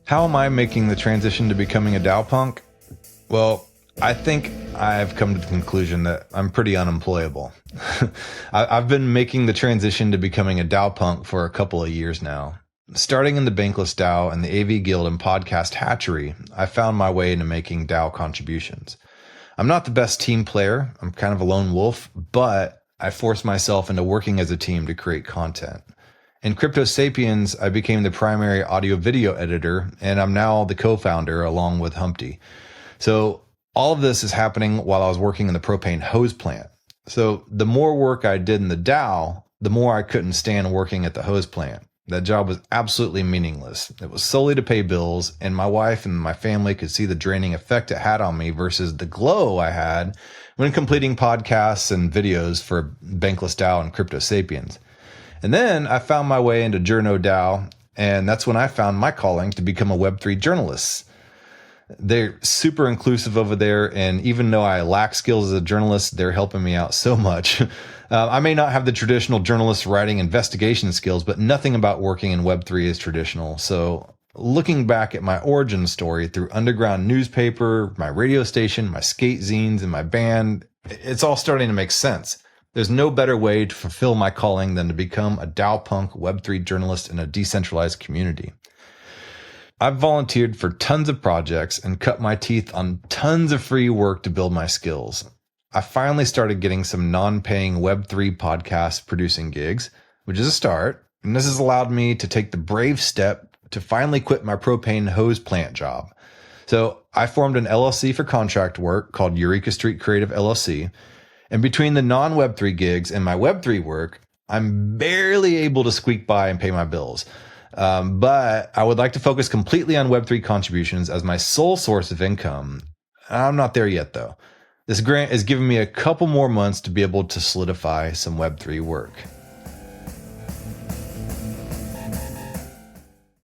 How am I making the transition to becoming a DAO Punk? Well, I think I've come to the conclusion that I'm pretty unemployable. I've been making the transition to becoming a DAO Punk for a couple of years now. Starting in the Bankless DAO and the AV Guild and Podcast Hatchery, I found my way into making DAO contributions. I'm not the best team player. I'm kind of a lone wolf, but I forced myself into working as a team to create content. In Crypto Sapiens, I became the primary audio-video editor, and I'm now the co-founder along with Humpty. So all of this is happening while I was working in the propane hose plant. So the more work I did in the DAO, the more I couldn't stand working at the hose plant. That job was absolutely meaningless. It was solely to pay bills, and my wife and my family could see the draining effect it had on me versus the glow I had when completing podcasts and videos for Bankless DAO and Crypto Sapiens. And then I found my way into Journo DAO, and that's when I found my calling to become a Web3 journalist. They're super inclusive over there, and even though I lack skills as a journalist, they're helping me out so much. I may not have the traditional journalist writing investigation skills, but nothing about working in Web3 is traditional. So looking back at my origin story through underground newspaper, my radio station, my skate zines, and my band, it's all starting to make sense. There's no better way to fulfill my calling than to become a DAO Punk Web3 journalist in a decentralized community. I've volunteered for tons of projects and cut my teeth on tons of free work to build my skills. I finally started getting some non-paying Web3 podcast producing gigs, which is a start, and this has allowed me to take the brave step to finally quit my propane hose plant job. So I formed an LLC for contract work called Eureka Street Creative LLC, and between the non-Web3 gigs and my Web3 work, I'm barely able to squeak by and pay my bills. But I would like to focus completely on Web3 contributions as my sole source of income. I'm not there yet, though. This grant is giving me a couple more months to be able to solidify some Web3 work.